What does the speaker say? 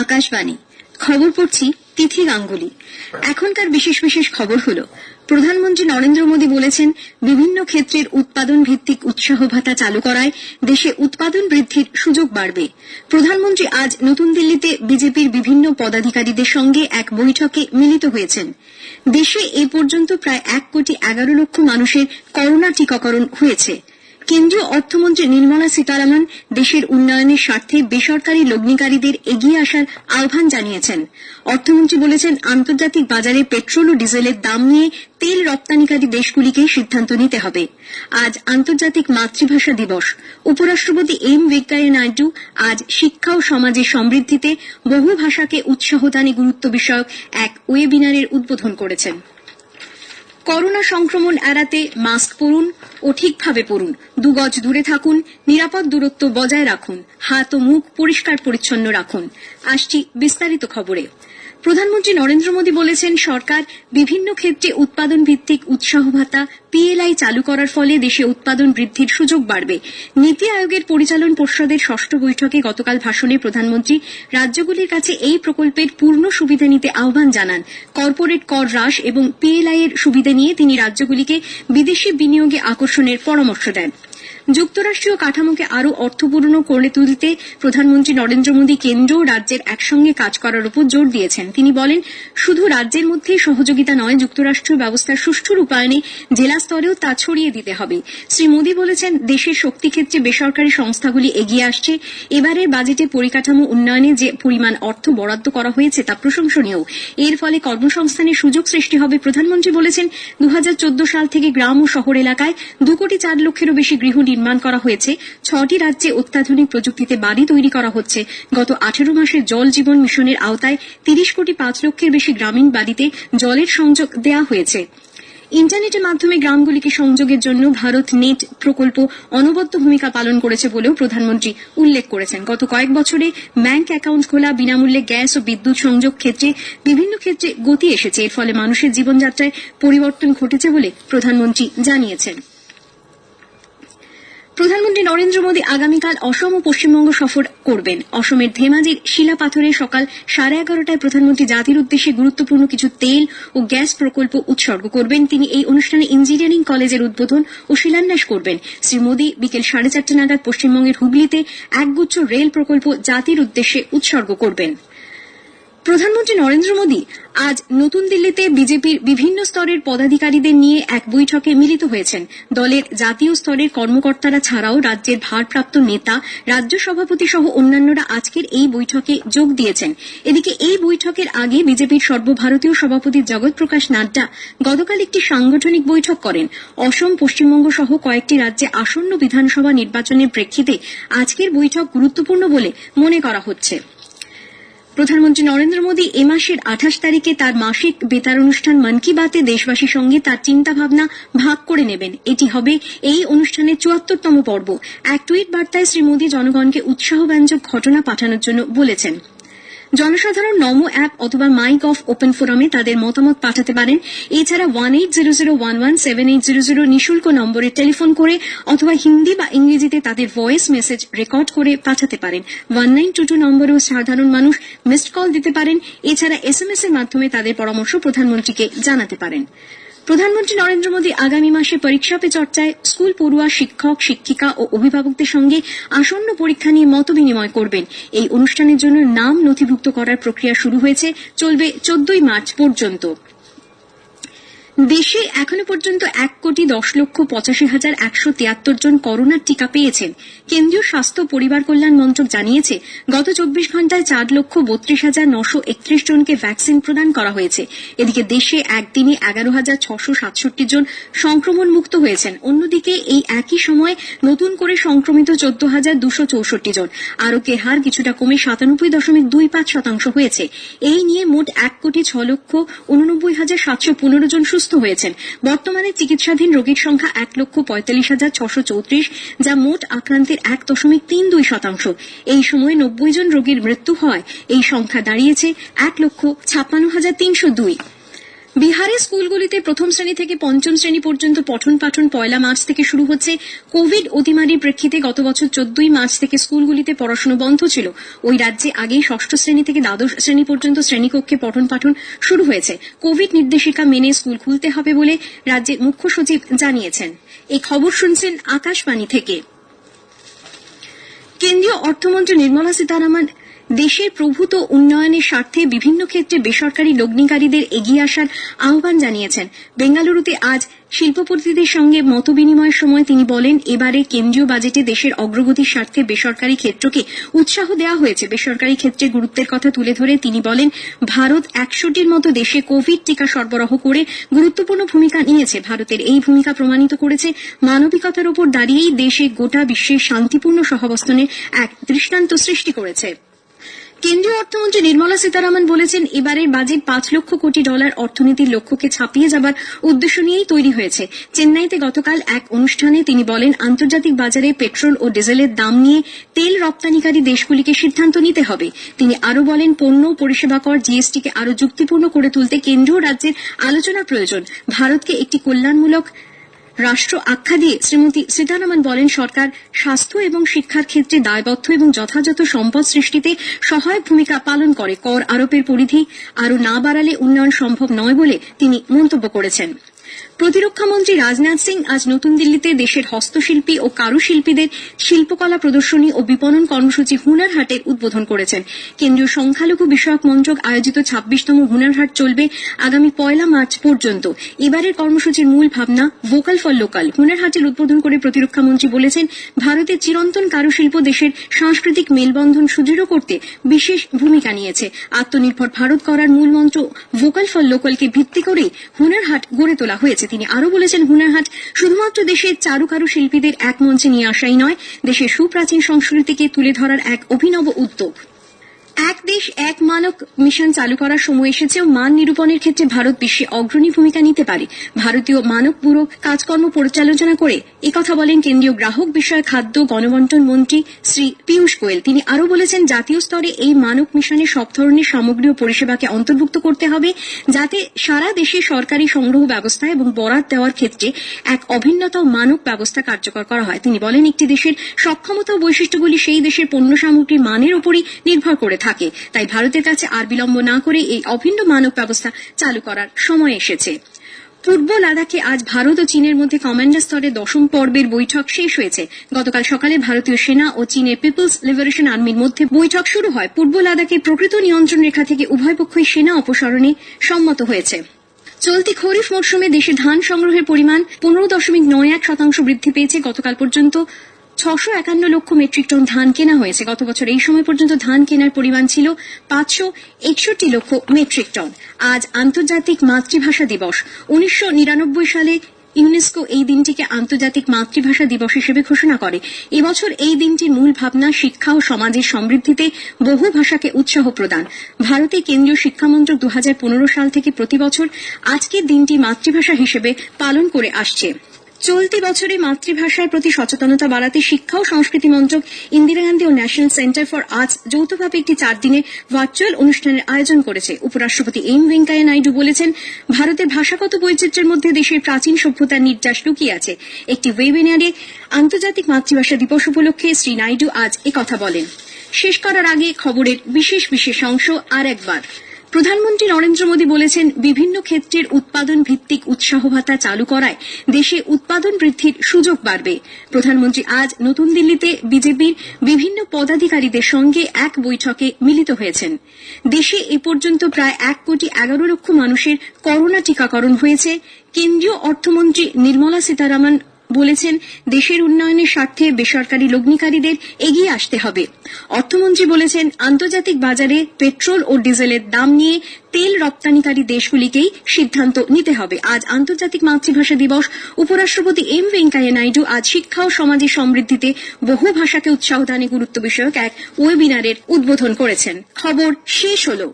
আকাশবাণী খবর পড়ছি তিথি গাঙ্গুলি। এখনকার বিশেষ বিশেষ খবর হলো, প্রধানমন্ত্রী নরেন্দ্র মোদী বলেছেন, বিভিন্ন ক্ষেত্রের উৎপাদন ভিত্তিক উৎসাহ ভাতা চালু করায় দেশে উৎপাদন বৃদ্ধির সুযোগ বাড়বে। প্রধানমন্ত্রী আজ নতুন দিল্লিতে বিজেপির বিভিন্ন পদাধিকারীদের সঙ্গে এক বৈঠকে মিলিত হয়েছেন। দেশে এ পর্যন্ত প্রায় 1,11,00,000 মানুষের করোনা টিকাকরণ হয়েছে। কেন্দ্রীয় অর্থমন্ত্রী নির্মলা সীতারামন দেশের উন্নয়নের স্বার্থে বেসরকারি লগ্নিকারীদের এগিয়ে আসার আহ্বান জানিয়েছেন। অর্থমন্ত্রী বলেছেন, আন্তর্জাতিক বাজারে পেট্রোল ও ডিজেলের দাম নিয়ে তেল রপ্তানিকারী দেশগুলিকে সিদ্ধান্ত নিতে হবে। আজ আন্তর্জাতিক মাতৃভাষা দিবস। উপরাষ্ট্রপতি এম ভেঙ্কাইয়া নাইডু আজ শিক্ষা ও সমাজের সমৃদ্ধিতে বহু ভাষাকে উৎসাহদানে গুরুত্ব বিষয়ক এক ওয়েবিনারের উদ্বোধন করেছেন। করোনা সংক্রমণ এড়াতে মাস্ক পরুন ও ঠিকভাবে পরুন, 2 গজ দূরে থাকুন, নিরাপদ দূরত্ব বজায় রাখুন, হাত ও মুখ পরিষ্কার পরিচ্ছন্ন রাখুন। আসছি বিস্তারিত খবরে। প্রধানমন্ত্রী নরেন্দ্র মোদী বলেছেন, সরকার বিভিন্ন ক্ষেত্রে উৎপাদন ভিত্তিক উৎসাহ ভাতা পিএলআই চালু করার ফলে দেশে উৎপাদন বৃদ্ধির সুযোগ বাড়বে। নীতি আয়োগের পরিচালন পর্ষদের 6ষ্ঠ বৈঠকে গতকাল ভাষণে প্রধানমন্ত্রী রাজ্যগুলির কাছে এই প্রকল্পের পূর্ণ সুবিধা নিতে আহ্বান জানান। কর্পোরেট কর হ্রাস এবং পিএলআই এর সুবিধা নিয়ে তিনি রাজ্যগুলিকে বিদেশি বিনিয়োগে আকর্ষণের পরামর্শ দেন। যুক্তরাষ্ট্রীয় কাঠামোকে আরও অর্থপূর্ণ করে তুলতে প্রধানমন্ত্রী নরেন্দ্র মোদী কেন্দ্র ও রাজ্যের একসঙ্গে কাজ করার উপর জোর দিয়েছেন। তিনি বলেন, শুধু রাজ্যের মধ্যেই সহযোগিতা নয়, যুক্তরাষ্ট্রীয় ব্যবস্থার সুষ্ঠু রূপায়ণে জেলা স্তরেও তা ছড়িয়ে দিতে হবে। শ্রী মোদী বলেছেন, দেশের শক্তি ক্ষেত্রে বেসরকারি সংস্থাগুলি এগিয়ে আসছে। এবারের বাজেটে পরিকাঠামো উন্নয়নে যে পরিমাণ অর্থ বরাদ্দ করা হয়েছে তা প্রশংসনীয়। এর ফলে কর্মসংস্থানের সুযোগ সৃষ্টি হবে। প্রধানমন্ত্রী বলেছেন, 2014 সাল থেকে গ্রাম ও শহর এলাকায় 2,04,00,000-এরও বেশি গৃহ নির্মাণ করা হয়েছে। 6টি রাজ্যে অত্যাধুনিক প্রযুক্তিতে বাড়ি তৈরি করা হচ্ছে। গত 18 মাসে জল জীবন মিশনের আওতায় 30,05,00,000-এর বেশি গ্রামীণ বাড়িতে জলের সংযোগ দেওয়া হয়েছে। ইন্টারনেটের মাধ্যমে গ্রামগুলিকে সংযোগের জন্য ভারত নেট প্রকল্প অনবদ্য ভূমিকা পালন করেছে বলেও প্রধানমন্ত্রী উল্লেখ করেছেন। গত কয়েক বছরে ব্যাংক অ্যাকাউন্ট খোলা, বিনামূল্যে গ্যাস ও বিদ্যুৎ সংযোগ ক্ষেত্রে বিভিন্ন ক্ষেত্রে গতি এসেছে। এর ফলে মানুষের জীবনযাত্রায় পরিবর্তন ঘটেছে বলে প্রধানমন্ত্রী জানিয়েছেন। প্রধানমন্ত্রী নরেন্দ্র মোদী আগামীকাল অসম ও পশ্চিমবঙ্গ সফর করবেন। অসমের ধেমাজির শিলাপাথরে সকাল 11:30টায় প্রধানমন্ত্রী জাতির উদ্দেশ্যে গুরুত্বপূর্ণ কিছু তেল ও গ্যাস প্রকল্প উৎসর্গ করবেন। তিনি এই অনুষ্ঠানে ইঞ্জিনিয়ারিং কলেজের উদ্বোধন ও শিলান্যাস করবেন। শ্রী মোদী বিকেল 4:30 নাগাদ পশ্চিমবঙ্গের হুগলিতে একগুচ্ছ রেল প্রকল্প জাতির উদ্দেশ্যে উৎসর্গ করবেন। প্রধানমন্ত্রী নরেন্দ্র মোদী আজ নতুন দিল্লিতে বিজেপির বিভিন্ন স্তরের পদাধিকারীদের নিয়ে এক বৈঠকে মিলিত হয়েছেন। দলের জাতীয় স্তরের কর্মকর্তারা ছাড়াও রাজ্যের ভারপ্রাপ্ত নেতা, রাজ্য সভাপতি সহ অন্যান্যরা আজকের এই বৈঠকে যোগ দিয়েছেন। এদিকে এই বৈঠকের আগে বিজেপির সর্বভারতীয় সভাপতি জগৎ প্রকাশ নাড্ডা গতকাল একটি সাংগঠনিক বৈঠক করেন। অসম, পশ্চিমবঙ্গ সহ কয়েকটি রাজ্যে আসন্ন বিধানসভা নির্বাচনের প্রেক্ষিতে আজকের বৈঠক গুরুত্বপূর্ণ বলে মনে করা হচ্ছে। প্রধানমন্ত্রী নরেন্দ্র মোদী এ মাসের 28 তারিখে তার মাসিক বেতার অনুষ্ঠান মন কি বাতে দেশবাসীর সঙ্গে তার চিন্তাভাবনা ভাগ করে নেবেন। এটি হবে এই অনুষ্ঠানের 74তম পর্ব। এক টুইট বার্তায় শ্রী মোদী জনগণকে উৎসাহব্যঞ্জক ঘটনা পাঠানোর জন্য বলেছেন। জনসাধারণ নমো অ্যাপ অথবা মাইগভ ওপেন ফোরামে তাদের মতামত পাঠাতে পারেন। এছাড়া 1800117800 নিঃশুল্ক নম্বরে টেলিফোন করে অথবা হিন্দি বা ইংরেজিতে তাদের ভয়েস মেসেজ রেকর্ড করে পাঠাতে পারেন। 1922 নম্বরেও সাধারণ মানুষ মিসড কল দিতে পারেন। এছাড়া SMS এর মাধ্যমে তাদের পরামর্শ প্রধানমন্ত্রীকে জানাতে পারেন। প্রধানমন্ত্রী নরেন্দ্র মোদী আগামী মাসে পরীক্ষা পে চর্চায় স্কুল পড়ুয়া, শিক্ষক, শিক্ষিকা ও অভিভাবকদের সঙ্গে আসন্ন পরীক্ষা নিয়ে মত বিনিময় করবেন। এই অনুষ্ঠানের জন্য নাম নথিভুক্ত করার প্রক্রিয়া শুরু হয়েছে, চলবে 14 মার্চ পর্যন্ত। দেশে এখনো পর্যন্ত 1,10,85,173 জন করোনার টিকা পেয়েছেন। কেন্দ্রীয় স্বাস্থ্য পরিবার কল্যাণ মন্ত্রক জানিয়েছে, গত 24 ঘণ্টায় 4,32,931 জনকে ভ্যাকসিন প্রদান করা হয়েছে। এদিকে দেশে একদিনে 11,667 জন সংক্রমণ মুক্ত হয়েছেন। অন্যদিকে এই একই সময়ে নতুন করে সংক্রমিত 14,264 জন। আরোগ্যের হার কিছুটা কমে 97.25% হয়েছে। এই নিয়ে মোট 1,06,89,715 জন সুস্থ হয়েছেন। বর্তমানে চিকিৎসাধীন রোগীর সংখ্যা 1,45,634, যা মোট আক্রান্তের 1.32%। এই সময়ে 90 জন রোগীর মৃত্যু হয়। এই সংখ্যা দাঁড়িয়েছে 1,56,302। বিহারের স্কুলগুলিতে প্রথম শ্রেণী থেকে পঞ্চম শ্রেণী পর্যন্ত পঠন পাঠন 1 মার্চ থেকে শুরু হচ্ছে। কোভিড অতিমারির প্রেক্ষিতে গত বছর 14 মার্চ থেকে স্কুলগুলিতে পড়াশোনা বন্ধ ছিল। ওই রাজ্যে আগেই ষষ্ঠ শ্রেণী থেকে দ্বাদশ শ্রেণী পর্যন্ত শ্রেণীকক্ষে পঠন পাঠন শুরু হয়েছে। কোভিড নির্দেশিকা মেনে স্কুল খুলতে হবে বলে রাজ্যের মুখ্য সচিব জানিয়েছেন। এই খবর শুনছেন আকাশবাণী থেকে। কেন্দ্রীয় অর্থমন্ত্রী নির্মলা সীতারামন দেশের প্রভূত উন্নয়নের স্বার্থে বিভিন্ন ক্ষেত্রে বেসরকারি লগ্নিকারীদের এগিয়ে আসার আহ্বান জানিয়েছেন। বেঙ্গালুরুতে আজ শিল্পপতিদের সঙ্গে মতবিনিময়ের সময় তিনি বলেন, এবারে কেন্দ্রীয় বাজেটে দেশের অগ্রগতির স্বার্থে বেসরকারি ক্ষেত্রকে উৎসাহ দেওয়া হয়েছে। বেসরকারি ক্ষেত্রে গুরুত্বের কথা তুলে ধরে তিনি বলেন, ভারত 100টির মতো দেশে কোভিড টিকা সরবরাহ করে গুরুত্বপূর্ণ ভূমিকা নিয়েছে। ভারতের এই ভূমিকা প্রমাণিত করেছে মানবিকতার উপর দাঁড়িয়েই দেশে গোটা বিশ্বের শান্তিপূর্ণ সহাবস্থানের এক দৃষ্টান্ত সৃষ্টি করেছে। কেন্দ্রীয় অর্থমন্ত্রী নির্মলা সীতারামন বলেছেন, এবারের বাজেট $5 লক্ষ কোটি অর্থনীতির লক্ষ্যকে ছাপিয়ে যাবার উদ্দেশ্য নিয়েই তৈরি হয়েছে। চেন্নাইতে গতকাল এক অনুষ্ঠানে তিনি বলেন, আন্তর্জাতিক বাজারে পেট্রোল ও ডিজেলের দাম নিয়ে তেল রপ্তানিকারী দেশগুলিকে সিদ্ধান্ত নিতে হবে। তিনি আরও বলেন, পণ্য ও পরিষেবা কর জিএসটিকে আরও যুক্তিপূর্ণ করে তুলতে কেন্দ্র ও রাজ্যের আলোচনা প্রয়োজন। ভারতকে একটি কল্যাণমূলক রাষ্ট্র আখ্যা দিয়ে শ্রীমতী সীতারামন বলেন, সরকার স্বাস্থ্য এবং শিক্ষার ক্ষেত্রে দায়বদ্ধ এবং যথাযথ সম্পদ সৃষ্টিতে সহায়ক ভূমিকা পালন করে। কর আরোপের পরিধি আরও না বাড়ালে উন্নয়ন সম্ভব নয় বলে তিনি মন্তব্য করেছেন। প্রতিরক্ষামন্ত্রী রাজনাথ সিং আজ নতুন দিল্লিতে দেশের হস্তশিল্পী ও কারুশিল্পীদের শিল্পকলা প্রদর্শনী ও বিপণন কর্মসূচি হুনার হাটের উদ্বোধন করেছেন। কেন্দ্রীয় সংখ্যালঘু বিষয়ক মন্ত্রক আয়োজিত 26তম হুনার হাট চলবে আগামী 1 মার্চ পর্যন্ত। এবারের কর্মসূচির মূল ভাবনা ভোকাল ফর লোকাল। হুনার হাটের উদ্বোধন করে প্রতিরক্ষামন্ত্রী বলেছেন, ভারতের চিরন্তন কারুশিল্প দেশের সাংস্কৃতিক মেলবন্ধন সুদৃঢ় করতে বিশেষ ভূমিকা নিয়েছে। আত্মনির্ভর ভারত করার মূল মন্ত্র ভোকাল ফর লোকালকে ভিত্তি করেই হুনার হাট গড়ে তোলা হয়েছে। তিনি আরও বলেছেন, হুনার হাট শুধুমাত্র দেশের চারুকারু শিল্পীদের এক মঞ্চে নিয়ে আসাই নয়, দেশের সুপ্রাচীন সংস্কৃতিকে তুলে ধরার এক অভিনব উদ্যোগ। এক দেশ এক মানক মিশন চালু করার সময় এসেছে ও মান নিরূপণের ক্ষেত্রে ভারত বিশ্বে অগ্রণী ভূমিকা নিতে পারে। ভারতীয় মানক ব্যুরো কাজকর্ম পরিচালনা করে একথা বলেন কেন্দ্রীয় গ্রাহক বিষয়ক খাদ্য গণবন্টন মন্ত্রী শ্রী পীযূষ গোয়েল। তিনি আরও বলেছেন, জাতীয় স্তরে এই মানক মিশনে সব ধরনের সামগ্রী ও পরিষেবাকে অন্তর্ভুক্ত করতে হবে, যাতে সারা দেশে সরকারি সংগ্রহ ব্যবস্থা এবং বরাত দেওয়ার ক্ষেত্রে এক অভিন্নত মানক ব্যবস্থা কার্যকর করা হয়। তিনি বলেন, একটি দেশের সক্ষমতা ও বৈশিষ্ট্যগুলি সেই দেশের পণ্য সামগ্রীর মানের উপরই নির্ভর করে থাকে। তাই ভারতের কাছে আর বিলম্ব না করে এই অভিন্ন মানক ব্যবস্থা চালু করার সময় এসেছে। পূর্ব লাদাখে আজ ভারত ও চীনের মধ্যে কমান্ডার স্তরে 10ম পর্বের বৈঠক শেষ হয়েছে। গতকাল সকালে ভারতীয় সেনা ও চীনের পিপলস লিবারেশন আর্মির মধ্যে বৈঠক শুরু হয়। পূর্ব লাদাখের প্রকৃত নিয়ন্ত্রণ রেখা থেকে উভয় পক্ষই সেনা অপসারণে সম্মত হয়েছে। চলতি খরিফ মরশুমে দেশে ধান সংগ্রহের পরিমাণ 15.91% বৃদ্ধি পেয়েছে। গতকাল পর্যন্ত 651 লক্ষ মেট্রিক টন ধান কেনা হয়েছে। গত বছর এই সময় পর্যন্ত ধান কেনার পরিমাণ ছিল 561 লক্ষ মেট্রিক টন। আজ আন্তর্জাতিক মাতৃভাষা দিবস। 1999 সালে ইউনেস্কো এই দিনটিকে আন্তর্জাতিক মাতৃভাষা দিবস হিসেবে ঘোষণা করে। এবছর এই দিনটির মূল ভাবনা শিক্ষা ও সমাজের সমৃদ্ধিতে বহু ভাষাকে উৎসাহ প্রদান। ভারতে কেন্দ্রীয় শিক্ষামন্ত্রক 2015 সাল থেকে প্রতি বছর আজকের দিনটি মাতৃভাষা হিসেবে পালন করে আসছে। চলতি বছরে মাতৃভাষার প্রতি সচেতনতা বাড়াতে শিক্ষা ও সংস্কৃতি মন্ত্রক, ইন্দিরা গান্ধী ও ন্যাশনাল সেন্টার ফর আর্টস যৌথভাবে একটি 4 দিনের ভার্চুয়াল অনুষ্ঠানের আয়োজন করেছে। উপরাষ্ট্রপতি এম ভেঙ্কাইয়া নাইডু বলেছেন, ভারতের ভাষাগত বৈচিত্র্যের মধ্যে দেশের প্রাচীন সভ্যতার নির্যাস লুকিয়ে আছে। একটি ওয়েবিনারে আন্তর্জাতিক মাতৃভাষা দিবস উপলক্ষে শ্রী নাইডু আজ একথা বলেন। শেষ করার আগে খবরের বিশেষ অংশ আর একবার। প্রধানমন্ত্রী নরেন্দ্র মোদী বলেছেন, বিভিন্ন ক্ষেত্রের উৎপাদন ভিত্তিক উৎসাহ ভাতা চালু করায় দেশে উৎপাদন বৃদ্ধির সুযোগ বাড়বে। প্রধানমন্ত্রী আজ নতুন দিল্লিতে বিজেপির বিভিন্ন পদাধিকারীদের সঙ্গে এক বৈঠকে মিলিত হয়েছেন। দেশে এ পর্যন্ত প্রায় 1,11 লক্ষ মানুষের করোনা টিকাকরণ হয়েছে। কেন্দ্রীয় অর্থমন্ত্রী নির্মলা সীতারামন বলেছেন, দেশের উন্নয়নের স্বার্থে বেসরকারি লগ্নিকারীদের এগিয়ে আসতে হবে। অর্থমন্ত্রী বলেছেন, আন্তর্জাতিক বাজারে পেট্রোল ও ডিজেলের দাম নিয়ে তেল রপ্তানিকারী দেশগুলিকেই সিদ্ধান্ত নিতে হবে। আজ আন্তর্জাতিক মাতৃভাষা দিবস। উপরাষ্ট্রপতি এম ভেঙ্কাইয়া নাইডু আজ শিক্ষা ও সমাজের সমৃদ্ধিতে বহু ভাষাকে উৎসাহ দানে গুরুত্ব বিষয়ক এক ওয়েবিনারের উদ্বোধন করেছেন। খবর শেষ হলো।